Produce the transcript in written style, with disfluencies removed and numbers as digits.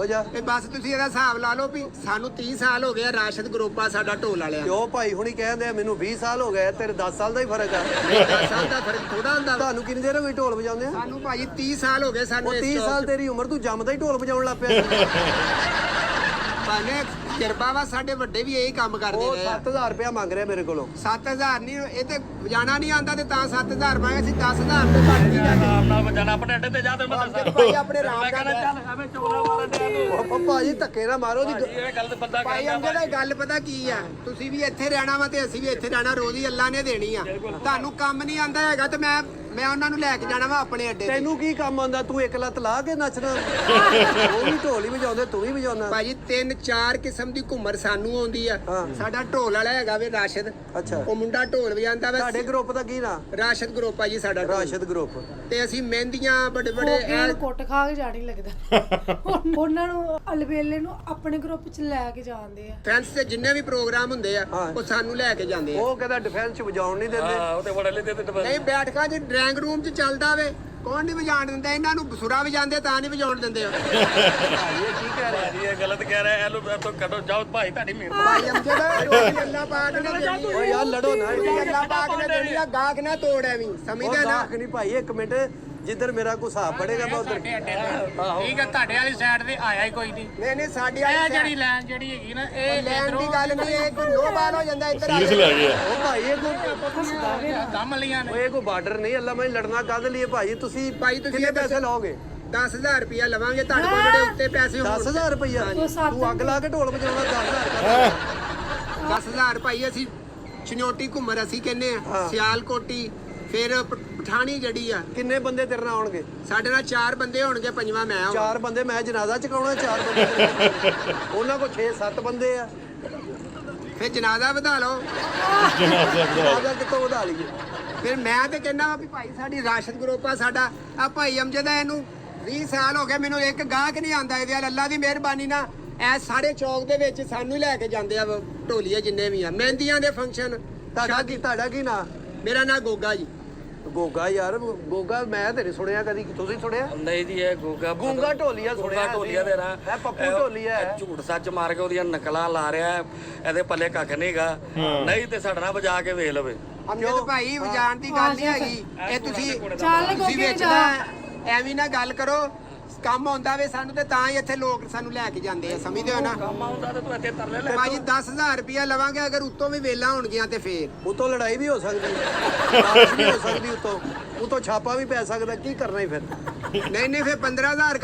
ਵਜਾ ਇਹ ਬਸ ਤੁਸੀਂ ਇਹਦਾ ਹਿਸਾਬ ਲਾ ਲਓ ਵੀ ਸਾਨੂੰ 30 ਸਾਲ ਹੋ ਗਏ ਆ ਰਾਸ਼ਦ ਗਰੁੱਪ ਆ ਸਾਡਾ ਢੋਲ ਵਾਲਿਆਂ ਕਿਉਂ ਭਾਈ ਹੁਣੀ ਕਹਿੰਦੇ ਆ ਮੈਨੂੰ 20 ਸਾਲ ਹੋ ਗਏ ਤੇਰੇ 10 ਸਾਲ ਦਾ ਹੀ ਫਰਕ ਆ 10 ਸਾਲ ਦਾ ਫਰਕ ਥੋੜਾ ਹੁੰਦਾ ਤੁਹਾਨੂੰ ਕਿੰਨੀ ਦੇਰ ਹੋ ਗਈ ਢੋਲ ਵਜਾਉਂਦੇ ਆ ਸਾਨੂੰ ਭਾਜੀ 30 ਸਾਲ ਹੋ ਗਏ ਸਾਨੂੰ 30 ਸਾਲ ਤੇਰੀ ਉਮਰ ਤੂੰ ਜੰਮਦਾ ਹੀ ਢੋਲ ਵਜਾਉਣ ਲੱਗ ਪਿਆ ਭਾਨੇ ਕਿਰਪਾ ਵਾ ਸਾਡੇ ਵੱਡੇ ਵੀ ਇਹੀ ਕੰਮ ਕਰਦੇ ਉਹ ਰਹੇ ਆ 7000 ਰੁਪਇਆ ਮੰਗ ਰਿਹਾ ਮੇਰੇ ਕੋਲੋਂ 7000 ਨਹੀਂ ਇਹ ਤੇ ਵਜਾਣਾ ਨਹੀਂ ਆਂਦਾ ਤੇ ਤਾਂ 7000 ਮੰਗੇ ਸੀ 10000 ਤੇ ਘੱਟ ਨਹੀਂ ਜਾਂਦੇ ਆਰਾਮ ਨਾਲ ਵਜਾਣਾ ਆਪਣੇ ਅੱਡੇ ਤੇ ਜਾ ਤੇ ਮੈਂ ਦੱਸਾਂ ਭਾਈ ਆਪਣੇ ਰਾਮ ਮੈਂ ਕਹਿੰਦਾ ਨਾਲ ਚੱਲ ਐਵੇਂ ਚੋਲਾ ਮਾਰਨ ਦੇ ਉਹ ਭਾਜੀ ਧੱਕੇ ਨਾ ਮਾਰੋ ਦੀ ਇਹ ਗੱਲ ਤੇ ਬੰਦਾ ਭਾਈ ਅੰਗਦ ਇਹ ਗੱਲ ਪਤਾ ਕੀ ਆ ਤੁਸੀਂ ਵੀ ਇੱਥੇ ਰਹਿਣਾ ਵਾ ਤੇ ਅਸੀਂ ਵੀ ਇੱਥੇ ਰਹਿਣਾ ਰੋਜ਼ ਹੀ ਅੱਲਾ ਨੇ ਦੇਣੀ ਆ ਤੁਹਾਨੂੰ ਕੰਮ ਨਹੀਂ ਆਂਦਾ ਹੈਗਾ ਤੇ ਮੈਂ ਉਹਨਾਂ ਨੂੰ ਲੈ ਕੇ ਜਾਣਾ ਵਾ ਆਪਣੇ ਅੱਡੇ ਤੇ ਤੈਨੂੰ ਕੀ ਕੰਮ ਆਉਂਦਾ ਤੂੰ ਇੱਕ ਲੱਤ ਲਾ ਕੇ ਨੱਚਣਾ ਉਹ ਵੀ ਢੋਲ ਹੀ ਵਜਾਉਂਦੇ ਤੂੰ ਵੀ ਵਜਾਉਣਾ ਭਾਜੀ 3-4 ਕਿਸਮ ਦੀ ਘੁੰਮਰ ਸਾਨੂੰ ਆਉਂਦੀ ਆ ਸਾਡਾ ਢੋਲ ਵਾਲਾ ਹੈਗਾ ਵੇ ਰਾਸ਼ਦ ਅੱਛਾ ਉਹ ਮੁੰਡਾ ਢੋਲ ਵਜਾਉਂਦਾ ਵਾ ਤੁਹਾਡੇ ਗਰੁੱਪ ਦਾ ਕੀ ਨਾਂ ਰਾਸ਼ਦ ਗਰੁੱਪ ਆ ਜੀ ਸਾਡਾ ਢੋਲ। ਰਾਸ਼ਦ ਗਰੁੱਪ ਤੇ ਅਸੀਂ ਮਹਿੰਦੀਆਂ ਬੜੇ ਇਹਨਾਂ ਕੁੱਟ ਖਾ ਕੇ ਜਾਣੀ ਲੱਗਦਾ ਉਹਨਾਂ ਨੂੰ ਅਲਬੇਲੇ ਨੂੰ ਆਪਣੇ ਗਰੁੱਪ ਚ ਲੈ ਕੇ ਜਾਂਦੇ ਆ ਫੈਂਸ ਤੇ ਜਿੰਨੇ ਵੀ ਪ੍ਰੋਗਰਾਮ ਹੁੰਦੇ ਆ ਉਹ ਸਾਨੂੰ ਲੈ ਕੇ ਜਾਂਦੇ ਆ ਉਹ ਕਹਿੰਦਾ ਡਿਫੈਂਸ ਚ ਵਜਾਉਣ ਨਹੀਂ ਦਿੰਦੇ ਹਾਂ ਉਹ ਤੇ ਬੜਾ ਲੈਂਦੇ ਤੇ ਨਹੀਂ ਬੈਠਕਾਂ 'ਚ ਡਰਾਇੰਗ ਰੂਮ 'ਚ ਚੱਲਦਾ ਵੇ ਕੌਣ ਨਹੀਂ ਵਜਾਣ ਦਿੰਦਾ ਇਹਨਾਂ ਨੂੰ ਬਸੁਰਾ ਵਜਾਉਂਦੇ ਤਾਂ ਨਹੀਂ ਵਜਾਉਣ ਦਿੰਦੇ ਆ ਜੀ ਇਹ ਗਲਤ ਕਹਿ ਰਿਹਾ ਇਹਨੂੰ ਤੋਂ ਕੱਢੋ ਜਾਓ ਭਾਈ ਤੁਹਾਡੀ ਮਿਹਰਬਾਨੀ ਭਾਈ ਅਮਜਦ ਰੋਟੀ ਅੱਲਾ ਪਾਕ ਨੇ ਦੇਣੀ ਓ ਯਾਰ ਲੜੋ ਨਾ ਅੱਲਾ ਪਾਕ ਨੇ ਦੇਣੀ ਆ ਗਾਹਕ ਨਾ ਤੋੜ ਐਵੇਂ ਉਹ ਸਮਝਦੇ ਨਾ ਗਾਹਕ ਨਹੀਂ ਭਾਈ ਇੱਕ ਮਿੰਟ ਜਿੱਧਰ ਮੇਰਾ ਕੋਈ ਹਿਸਾਬ ਪੜੇਗਾ ਮੈਂ ਉਧਰ ਠੀਕ ਹੈ ਤੁਹਾਡੇ ਵਾਲੀ ਸਾਈਡ ਤੇ ਆਇਆ ਹੀ ਕੋਈ ਨਹੀਂ ਨਹੀਂ ਸਾਡੀ ਇਹ ਜਿਹੜੀ ਲਾਈਨ ਜਿਹੜੀ ਹੈਗੀ ਨਾ ਇਹ ਲੈਣ ਦੀ ਗੱਲ ਨਹੀਂ ਇਹ ਕੋਈ ਨੋ ਬਾਲ ਹੋ ਜਾਂਦਾ ਇੱਧਰ ਆ ਸੀਰੀਅਸ ਲੈ ਗਿਆ ਉਹ ਭਾਈ ਇਹ ਕੋਈ ਦਮ ਲੀਆਂ ਨੇ ਓਏ ਕੋਈ ਬਾਰਡਰ ਨਹੀਂ ਅੱਲਾ ਮੈਂ ਲੜਨਾ ਕਾਹਦੇ ਲਈ ਭਾਈ ਤੁਸੀਂ ਭਾਈ ਤੁਸੀਂ ਕਿੰਨੇ ਇਹ ਪੈਸੇ ਦੱਸੋ। ਲਾਓਗੇ 10000 ਰੁਪਇਆ ਲਵਾਂਗੇ ਤੁਹਾਡੇ ਕੋਲ ਜਿਹੜੇ ਉੱਤੇ ਪੈਸੇ ਹੋਣ 10000 ਰੁਪਇਆ ਤੂੰ ਅੱਗ ਲਾ ਕੇ ਢੋਲ ਵਜਾਉਣਾ 10000 10000 ਭਾਈ ਅਸੀਂ ਚਨੋਟੀ ਘੁੰਮਰ ਅਸੀਂ ਕਹਿੰਨੇ ਆ ਸਿਆਲਕੋਟੀ ਫਿਰ ਪਠਾਣੀ ਜਿਹੜੀ ਆ ਕਿੰਨੇ ਬੰਦੇ ਤੇਰੇ ਨਾਲ ਆਉਣਗੇ ਸਾਡੇ ਨਾਲ 4 ਬੰਦੇ ਹੋਣਗੇ ਪੰਜਵਾਂ ਮੈਂ ਆਵਾਂ 4 ਬੰਦੇ ਮੈਂ ਜਨਾਜ਼ਾ ਚਕਾਉਣਾ 4 ਬੰਦੇ ਤੇਰੇ ਨਾਲ। ਉਹਨਾਂ ਕੋਲ 6-7 ਬੰਦੇ ਆ ਫਿਰ ਜਨਾਜ਼ਾ ਵਧਾ ਲਓ ਜਨਾਜ਼ਾ ਕਿੱਥੋਂ ਵਧਾ ਲਈਏ ਫਿਰ ਮੈਂ ਤੇ ਕਹਿੰਦਾ ਵਾ ਵੀ ਭਾਈ ਸਾਡੀ ਰਾਸ਼ਦ ਗਰੁੱਪ ਆ ਸਾਡਾ ਆ ਭਾਈ ਅਮਜਦ ਆ ਇਹਨੂੰ 20 ਸਾਲ ਹੋ ਗਏ ਮੈਨੂੰ ਇੱਕ ਗਾਹਕ ਨਹੀਂ ਆਂਦਾ ਇਹਦੇ ਵੱਲ ਅੱਲਾ ਦੀ ਮਿਹਰਬਾਨੀ ਨਾਲ ਐ ਸਾਰੇ ਚੌਕ ਦੇ ਵਿੱਚ ਸਾਨੂੰ ਲੈ ਕੇ ਜਾਂਦੇ ਆ ਢੋਲੀਏ ਜਿੰਨੇ ਵੀ ਆ ਮਹਿੰਦੀਆਂ ਦੇ ਫੰਕਸ਼ਨ ਤੁਹਾਡਾ ਕੀ ਨਾਂ ਮੇਰਾ ਨਾਂ ਗੋਗਾ ਜੀ ਗੋਗਾ ਯਾਰ ਗੋਗਾ ਮੈਂ ਤੇ ਨਹੀਂ ਸੁਣਿਆ ਕਦੀ ਤੁਸੀਂ ਸੁਣਿਆ ਨਹੀਂ ਜੀ ਇਹ ਗੂੰਗਾ ਗੂੰਗਾ ਢੋਲੀਆ ਸੁਣਿਆ ਢੋਲੀਆ ਦੇ ਰਾਂ ਇਹ ਪੱਪੂ ਢੋਲੀਆ ਹੈ ਝੂਠ ਸੱਚ ਮਾਰ ਕੇ ਉਹਦੀਆਂ ਨਕਲਾਂ ਲਾ ਰਿਹਾ ਹੈ। ਇਹਦੇ ਪੱਲੇ ਕੱਖ ਨਹੀਂਗਾ ਨਹੀਂ ਤੇ ਸਾਡਾ ਨਾਲ ਵਜਾ ਕੇ ਵੇਖ ਲਵੇ ਅਮਜਦ ਭਾਈ ਵਜਾਣ ਦੀ ਗੱਲ ਨਹੀਂ ਹੈਗੀ ਇਹ ਤੁਸੀਂ ਚੱਲ ਤੁਸੀਂ ਗੋਗੇ ਵਿੱਚ ਜਾ ਨਾ ਐਵੇਂ ਨਾ ਗੱਲ ਕਰੋ ਕੰਮ ਆਉਂਦਾ ਵੇ ਸਾਨੂੰ ਤੇ ਤਾਂ ਹੀ ਇੱਥੇ ਲੋਕ ਸਾਨੂੰ ਲੈ ਕੇ ਜਾਂਦੇ ਆ ਸਮਝਦੇ ਹੋ ਨਾ ਕੰਮ ਆਉਂਦਾ ਤੇ ਤੂੰ ਇੱਥੇ ਤਰਲੇ ਲੈ ਭਾਜੀ 10000 ਰੁਪਇਆ ਲਵਾਂਗੇ ਅਗਰ ਉੱਤੋਂ ਵੀ ਵੇਲਾ ਹੋਣਗੀਆਂ ਤੇ ਫੇਰ ਉਤੋਂ ਲੜਾਈ ਵੀ ਹੋ ਸਕਦੀ ਬਾਰਿਸ਼ ਵੀ ਹੋ ਸਕਦੀ ਉਤੋਂ ਛਾਪਾ ਵੀ ਪੈ ਸਕਦਾ ਕੀ ਕਰਨਾ ਹੀ ਫਿਰ ਨਹੀਂ ਫਿਰ 15000